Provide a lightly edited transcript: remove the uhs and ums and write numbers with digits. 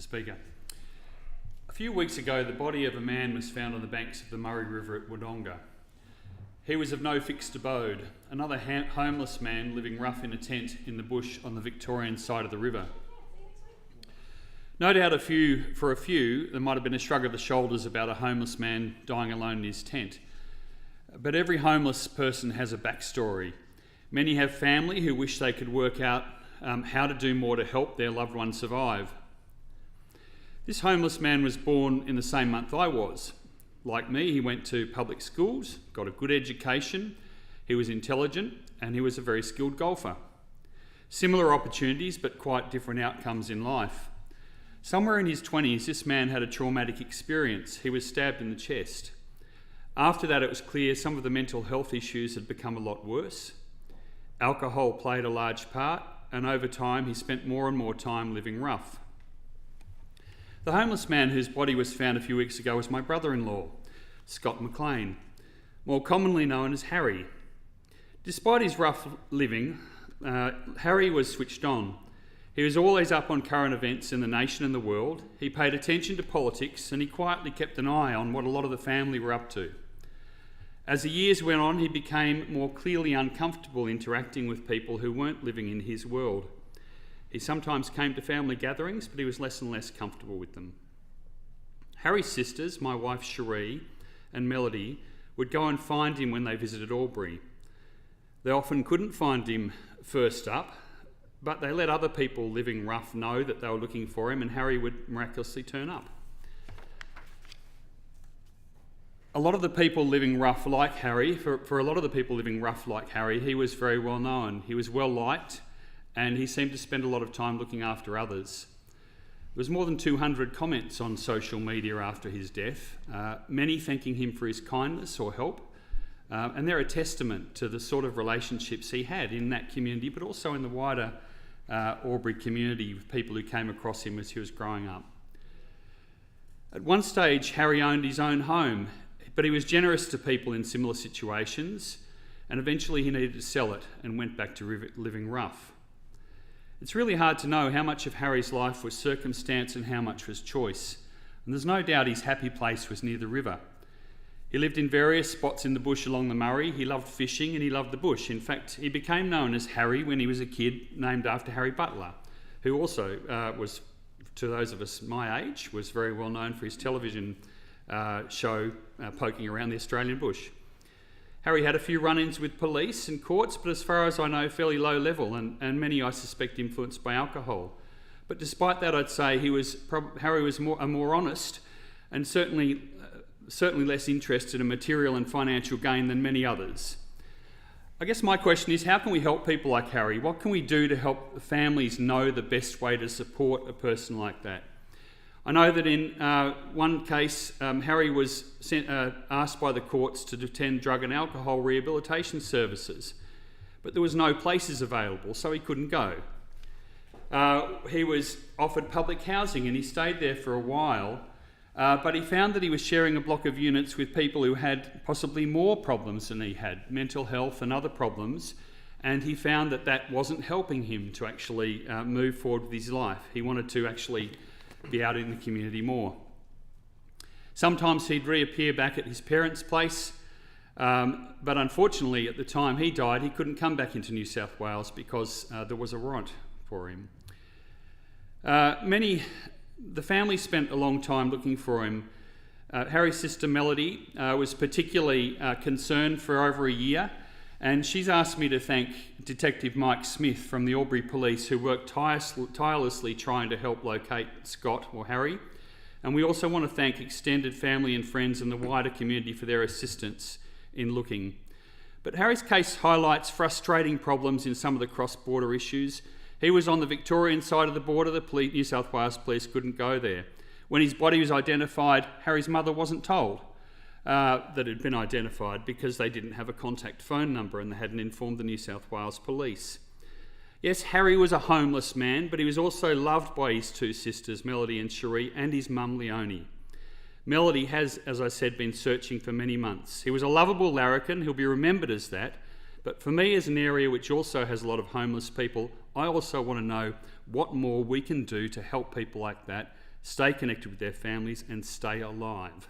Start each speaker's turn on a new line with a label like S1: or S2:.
S1: Speaker. A few weeks ago, the body of a man was found on the banks of the Murray River at Wodonga. He was of no fixed abode, another homeless man living rough in a tent in the bush on the Victorian side of the river. No doubt for a few, there might have been a shrug of the shoulders about a homeless man dying alone in his tent. But every homeless person has a backstory. Many have family who wish they could work out how to do more to help their loved one survive. This homeless man was born in the same month I was. Like me, he went to public schools, got a good education, he was intelligent, and he was a very skilled golfer. Similar opportunities, but quite different outcomes in life. Somewhere in his 20s, this man had a traumatic experience. He was stabbed in the chest. After that, it was clear some of the mental health issues had become a lot worse. Alcohol played a large part, and over time, he spent more and more time living rough. The homeless man whose body was found a few weeks ago was my brother-in-law, Scott McLean, more commonly known as Harry. Despite his rough living, Harry was switched on. He was always up on current events in the nation and the world. He paid attention to politics, and he quietly kept an eye on what a lot of the family were up to. As the years went on, he became more clearly uncomfortable interacting with people who weren't living in his world. He sometimes came to family gatherings, but he was less and less comfortable with them. Harry's sisters, my wife Cherie and Melody, would go and find him when they visited Albury. They often couldn't find him first up, but they let other people living rough know that they were looking for him, and Harry would miraculously turn up. A lot of the people living rough like Harry, for a lot of the people living rough like Harry, he was very well known. He was well liked, and he seemed to spend a lot of time looking after others. There was more than 200 comments on social media after his death, many thanking him for his kindness or help, and they're a testament to the sort of relationships he had in that community, but also in the wider Albury community with people who came across him as he was growing up. At one stage, Harry owned his own home, but he was generous to people in similar situations, and eventually he needed to sell it and went back to living rough. It's really hard to know how much of Harry's life was circumstance and how much was choice, and there's no doubt his happy place was near the river. He lived in various spots in the bush along the Murray. He loved fishing and he loved the bush. In fact, he became known as Harry when he was a kid, named after Harry Butler, who also was, to those of us my age, was very well known for his television show poking around the Australian bush. Harry had a few run-ins with police and courts, but as far as I know, fairly low level, and many, I suspect, influenced by alcohol. But despite that, I'd say Harry was a more honest and certainly less interested in material and financial gain than many others. I guess my question is, how can we help people like Harry? What can we do to help families know the best way to support a person like that? I know that in one case, Harry was asked by the courts to attend drug and alcohol rehabilitation services, but there was no places available, so he couldn't go. He was offered public housing and he stayed there for a while, but he found that he was sharing a block of units with people who had possibly more problems than he had, mental health and other problems, and he found that that wasn't helping him to actually move forward with his life. He wanted to actually be out in the community more. Sometimes he'd reappear back at his parents' place, but unfortunately at the time he died, he couldn't come back into New South Wales because there was a warrant for him. The family spent a long time looking for him. Harry's sister Melody was particularly concerned for over a year, and she's asked me to thank Detective Mike Smith from the Albury Police, who worked tirelessly trying to help locate Scott or Harry. And we also want to thank extended family and friends and the wider community for their assistance in looking. But Harry's case highlights frustrating problems in some of the cross-border issues. He was on the Victorian side of the border. The New South Wales Police couldn't go there. When his body was identified, Harry's mother wasn't told that it had been identified because they didn't have a contact phone number and they hadn't informed the New South Wales Police. Yes, Harry was a homeless man, but he was also loved by his two sisters, Melody and Cherie, and his mum, Leonie. Melody has, as I said, been searching for many months. He was a lovable larrikin. He'll be remembered as that. But for me, as an area which also has a lot of homeless people, I also want to know what more we can do to help people like that stay connected with their families, and stay alive.